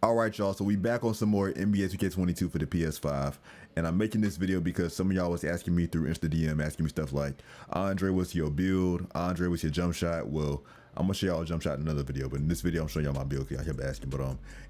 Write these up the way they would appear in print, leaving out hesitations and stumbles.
All right, y'all. So we back on some more NBA 2K22 for the PS5, and I'm making this video because some of y'all was asking me through Insta DM, asking me stuff like, Andre, what's your build? Andre, what's your jump shot? Well, I'm gonna show y'all a jump shot in another video, but in this video, I'm showing y'all my build. I kept asking, but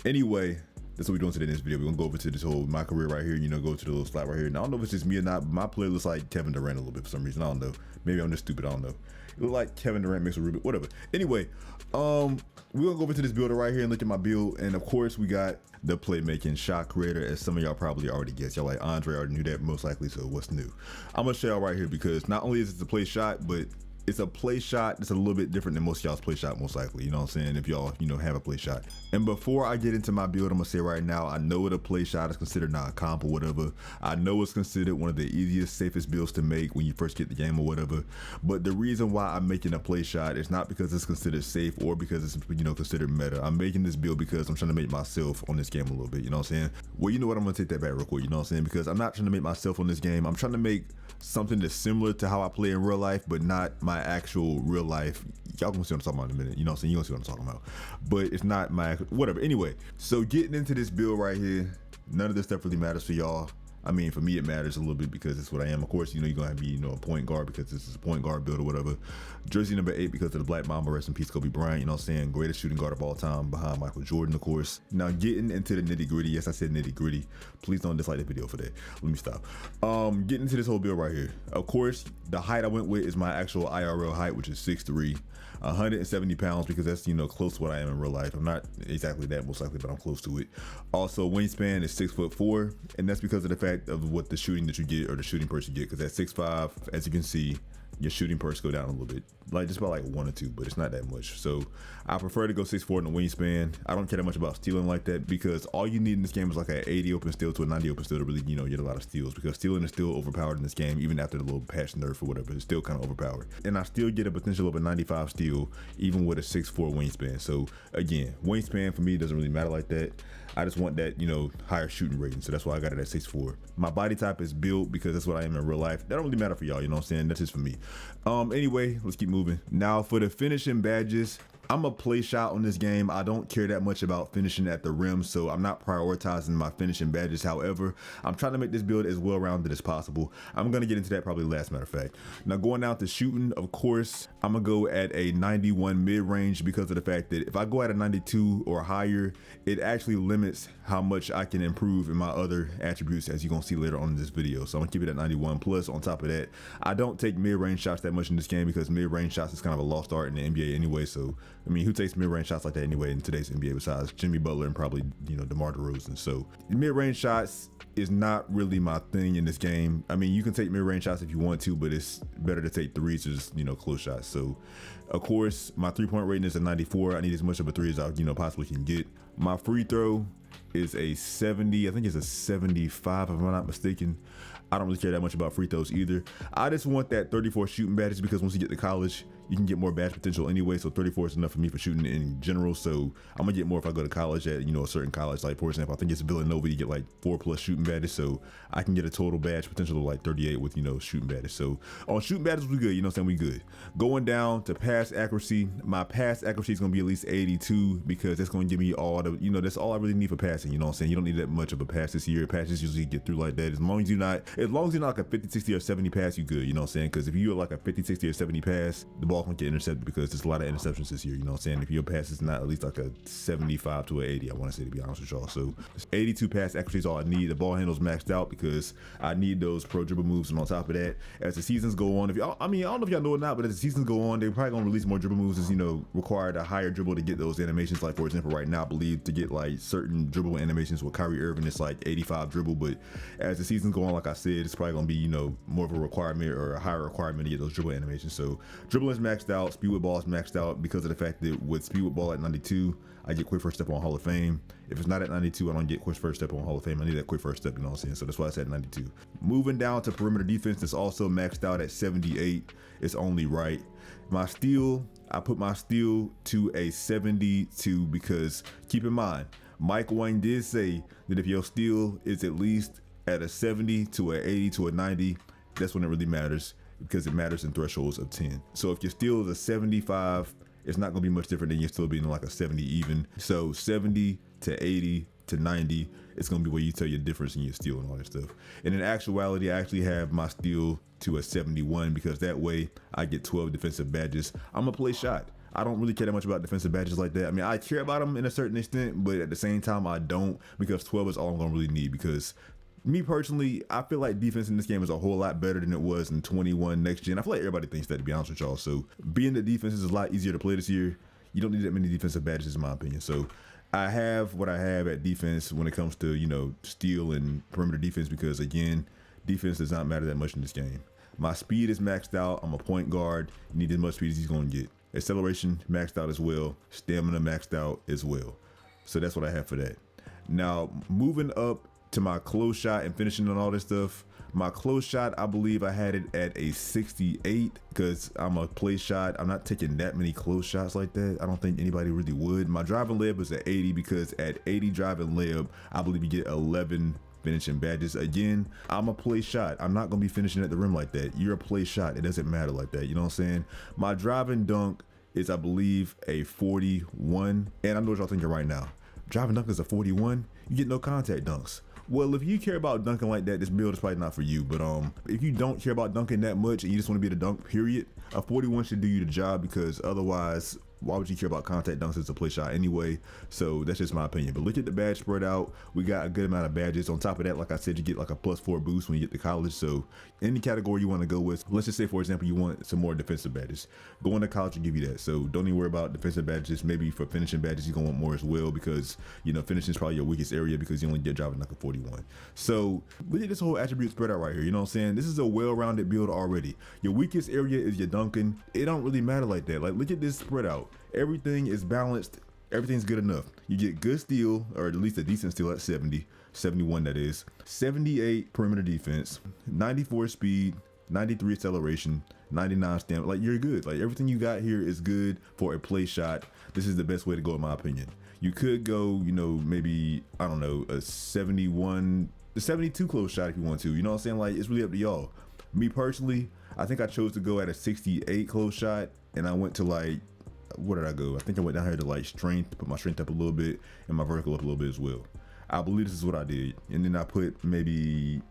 anyway. That's what we're doing today in this video. We're gonna go over to this whole my career right here, go to the little slide right here. Now I don't know if it's just me or not, but my play looks like Kevin Durant a little bit for some reason. I don't know. Maybe I'm just stupid, I don't know. It look like Kevin Durant mixed with Ruby, whatever. Anyway, we're gonna go over to this builder right here and look at my build. And of course we got the playmaking shot creator, as some of y'all probably already guessed. Y'all like, Andre already knew that most likely, so what's new? I'm gonna show y'all right here because not only is it a play shot, but it's a play shot that's a little bit different than most of y'all's play shot, most likely, you know what I'm saying, if y'all, have a play shot. And before I get into my build, I'm gonna say right now, I know what a play shot is considered non-comp or whatever. I know it's considered one of the easiest, safest builds to make when you first get the game or whatever. But the reason why I'm making a play shot is not because it's considered safe or because it's, considered meta. I'm making this build because I'm trying to make myself on this game a little bit, you know what I'm saying? Well, you know what, I'm gonna take that back real quick, you know what I'm saying? Because I'm not trying to make myself on this game. I'm trying to make something that's similar to how I play in real life, but not my actual real life. Y'all gonna see what I'm talking about in a minute, you know what I'm saying? You gonna see what I'm talking about. But it's not my, whatever. Anyway, so getting into this build right here, none of this stuff really matters for y'all. I mean, for me, it matters a little bit because it's what I am. Of course, you're gonna have to be, a point guard because this is a point guard build or whatever. Jersey number 8 because of the Black Mamba, rest in peace, Kobe Bryant, you know what I'm saying? Greatest shooting guard of all time behind Michael Jordan, of course. Now, getting into the nitty gritty. Yes, I said nitty gritty. Please don't dislike the video for that. Let me stop. Getting into this whole build right here. Of course, the height I went with is my actual IRL height, which is 6'3", 170 pounds because that's, close to what I am in real life. I'm not exactly that most likely, but I'm close to it. Also, wingspan is 6'4", and that's because of the fact of what the shooting that you get or the shooting purse you get. Because at 6'5", as you can see, your shooting purse go down a little bit, like just about like 1 or 2, but it's not that much. So I prefer to go 6'4" in the wingspan. I don't care that much about stealing like that because all you need in this game is like an 80 open steal to a 90 open steal to really, get a lot of steals, because stealing is still overpowered in this game. Even after the little patch nerf or whatever, it's still kind of overpowered. And I still get a potential of a 95 steal even with a 6'4" wingspan. So again, wingspan for me doesn't really matter like that. I just want that, higher shooting rating. So that's why I got it at 6'4". My body type is built because that's what I am in real life. That don't really matter for y'all, you know what I'm saying? That's just for me. Anyway, let's keep moving. Now for the finishing badges, I'm a play shot on this game. I don't care that much about finishing at the rim, so I'm not prioritizing my finishing badges. However, I'm trying to make this build as well-rounded as possible. I'm gonna get into that probably last, matter of fact. Now going down to shooting, of course, I'm gonna go at a 91 mid-range because of the fact that if I go at a 92 or higher, it actually limits how much I can improve in my other attributes, as you're gonna see later on in this video. So I'm gonna keep it at 91. Plus, on top of that, I don't take mid-range shots that much in this game because mid-range shots is kind of a lost art in the NBA anyway. So I mean, who takes mid-range shots like that anyway in today's NBA besides Jimmy Butler and probably, DeMar DeRozan? So mid-range shots is not really my thing in this game. I mean, you can take mid-range shots if you want to, but it's better to take threes or just, close shots. So of course, my 3-point rating is a 94. I need as much of a 3 as I, possibly can get. My free throw is a 70. I think it's a 75 if I'm not mistaken. I don't really care that much about free throws either. I just want that 34 shooting badges because once you get to college, you can get more badge potential anyway. So 34 is enough for me for shooting in general. So I'm gonna get more if I go to college at, a certain college. Like for example, I think it's Villanova, you get like 4+ shooting badges. So I can get a total badge potential of like 38 with, shooting badges. So on shooting badges, we good, we good. Going down to pass accuracy, my pass accuracy is gonna be at least 82 because that's gonna give me all the, that's all I really need for passing. You know what I'm saying? You don't need that much of a pass this year. Passes usually get through like that. As long as you're not like a 50, 60, or 70 pass, you good. You know what I'm saying? Because if you're like a 50, 60, or 70 pass, the ball can get intercepted because there's a lot of interceptions this year. You know what I'm saying? If your pass is not at least like a 75 to an 80, I want to say, to be honest with y'all. So 82 pass accuracy is all I need. The ball handle's maxed out because I need those pro dribble moves. And on top of that, as the seasons go on, I don't know if y'all know it or not, but as the seasons go on, they're probably gonna release more dribble moves as require a higher dribble to get those animations. Like for example, right now I believe to get like certain dribble animations with Kyrie Irving, it's like 85 dribble. But as the seasons go on, like I said, it's probably gonna be more of a requirement or a higher requirement to get those dribble animations. So dribbling is maxed out, speed with ball is maxed out because of the fact that with speed with ball at 92, I get quick first step on Hall of Fame. If it's not at 92, I don't get quick first step on Hall of Fame. I need that quick first step, you know what I'm saying? So that's why it's at 92. Moving down to perimeter defense, that's also maxed out at 78. It's only right. My steal, I put my steal to a 72 because keep in mind, Mike Wang did say that if your steal is at least at a 70 to an 80 to a 90, that's when it really matters because it matters in thresholds of 10. So if your steal is a 75, it's not gonna be much different than you still being like a 70 even. So 70 to 80 to 90, it's going to be where you tell your difference in your steal and all that stuff. And in actuality, I actually have my steal to a 71 because that way I get 12 defensive badges. I'm going to play shot. I don't really care that much about defensive badges like that. I mean, I care about them in a certain extent, but at the same time, I don't, because 12 is all I'm going to really need. Because me personally, I feel like defense in this game is a whole lot better than it was in 21 next gen. I feel like everybody thinks that, to be honest with y'all. So being the defense is a lot easier to play this year. You don't need that many defensive badges, in my opinion. So I have what I have at defense when it comes to, you know, steal and perimeter defense, because again, defense does not matter that much in this game. My speed is maxed out. I'm a point guard. You need as much speed as he's going to get. Acceleration maxed out as well. Stamina maxed out as well. So that's what I have for that. Now, moving up to my close shot and finishing and all this stuff. My close shot, I believe I had it at a 68 because I'm a play shot. I'm not taking that many close shots like that. I don't think anybody really would. My driving layup is at 80 because at 80 driving layup, I believe you get 11 finishing badges. Again, I'm a play shot. I'm not going to be finishing at the rim like that. You're a play shot. It doesn't matter like that. You know what I'm saying? My driving dunk is, I believe, a 41. And I know what y'all thinking right now. Driving dunk is a 41. You get no contact dunks. Well, if you care about dunking like that, this build is probably not for you. But if you don't care about dunking that much and you just want to be able to dunk, period, a 41 should do you the job, because otherwise, why would you care about contact dunks as a play shot anyway? So that's just my opinion. But look at the badge spread out. We got a good amount of badges. On top of that, like I said, you get like a +4 boost when you get to college. So any category you want to go with, let's just say, for example, you want some more defensive badges. Going to college will give you that. So don't even worry about defensive badges. Maybe for finishing badges, you're going to want more as well, because, you know, finishing is probably your weakest area because you only get driving like a 41. So look at this whole attribute spread out right here. You know what I'm saying? This is a well-rounded build already. Your weakest area is your dunking. It don't really matter like that. Like, look at this spread out. Everything is balanced. Everything's good enough. You get good steal, or at least a decent steal at 70, 71 that is, 78 perimeter defense, 94 speed, 93 acceleration, 99 stamina. Like, you're good. Like, everything you got here is good for a play shot. This is the best way to go, in my opinion. You could go, you know, maybe, I don't know, a 71, a 72 close shot if you want to. You know what I'm saying? Like, it's really up to y'all. Me personally, I think I chose to go at a 68 close shot, and I went to, like, where did I go? I think I went down here to like strength, put my strength up a little bit and my vertical up a little bit as well. I believe this is what I did. And then I put maybe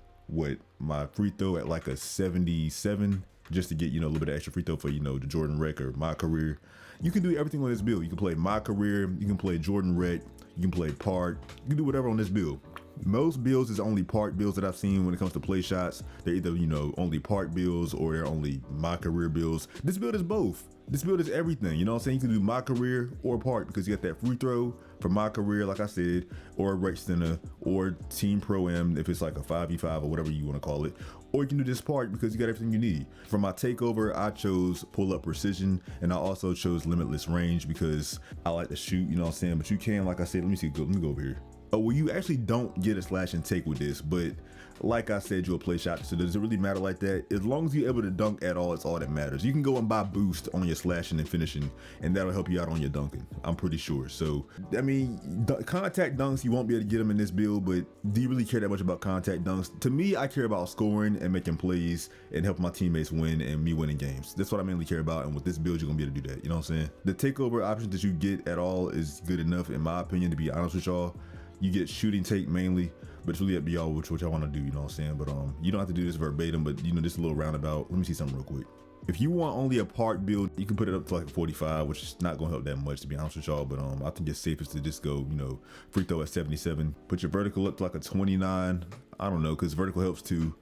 my free throw at like a 77, just to get, you know, a little bit of extra free throw for, you know, the Jordan Rec or my career. You can do everything on this build. You can play my career, you can play Jordan Rec, you can play park, you can do whatever on this build. Most builds is only park builds that I've seen when it comes to play shots. They're either, you know, only park builds or they're only my career builds. This build is both. This build is everything. You know what I'm saying? You can do my career or park, because you got that free throw for my career, like I said, or rec center, or team pro-am if it's like a 5v5 or whatever you want to call it. Or you can do this park because you got everything you need. For my takeover, I chose pull-up precision, and I also chose limitless range because I like to shoot, you know what I'm saying? But you can, like I said, let me go over here. Oh, well, you actually don't get a slash and take with this, but like I said, you're a play shot, so does it really matter like that? As long as you're able to dunk at all, it's all that matters. You can go and buy boost on your slashing and finishing, and that'll help you out on your dunking, I'm pretty sure. So, I mean, contact dunks, you won't be able to get them in this build, but do you really care that much about contact dunks? To me, I care about scoring and making plays and helping my teammates win and me winning games. That's what I mainly care about, and with this build, you're gonna be able to do that, you know what I'm saying? The takeover options that you get at all is good enough, in my opinion, to be honest with y'all. You get shooting take mainly, but it's really up to y'all which y'all want to do, you know what I'm saying? But you don't have to do this verbatim, but you know, just a little roundabout. Let me see something real quick. If you want only a park build, you can put it up to like a 45, which is not gonna help that much, to be honest with y'all. But I think it's safest to just go, you know, free throw at 77. Put your vertical up to like a 29. I don't know, because vertical helps too.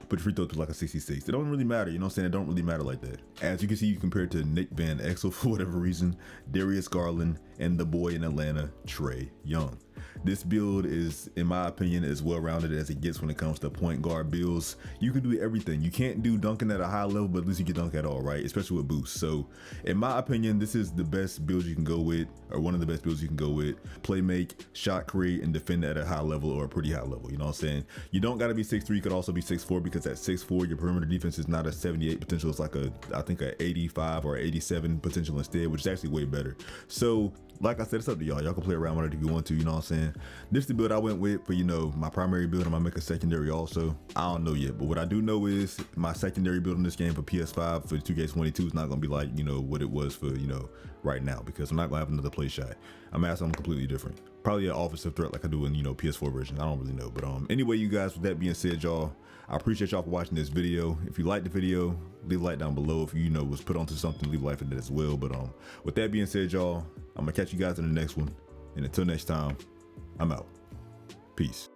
Put your free throw to like a 66. It don't really matter, you know what I'm saying? It don't really matter like that. As you can see, you compared to Nick Van Exel for whatever reason, Darius Garland, and the boy in Atlanta, Trae Young. This build is, in my opinion, as well-rounded as it gets when it comes to point guard builds. You can do everything. You can't do dunking at a high level, but at least you can dunk at all, right? Especially with boosts. So, in my opinion, this is the best build you can go with, or one of the best builds you can go with. Play make, shot create, and defend at a high level or a pretty high level. You know what I'm saying? You don't got to be 6'3", you could also be 6'4", because at 6'4", your perimeter defense is not a 78 potential. It's like I think a 85 or 87 potential instead, which is actually way better. So, like I said, it's up to y'all. Y'all can play around with it if you want to, you know what I'm saying? This is the build I went with for, you know, my primary build. I might make a secondary also. I don't know yet, but what I do know is my secondary build in this game for ps5 for 2K22 is not going to be like, you know, what it was for, you know, right now, because I'm not going to have another play shot. I'm asking something completely different. Probably an offensive threat like I do in, you know, PS4 versions. I don't really know. But anyway, you guys, with that being said, y'all, I appreciate y'all for watching this video. If you liked the video, leave a like down below. If you know was put onto something, leave a like for that as well. But with that being said, y'all, I'm gonna catch you guys in the next one. And until next time, I'm out. Peace.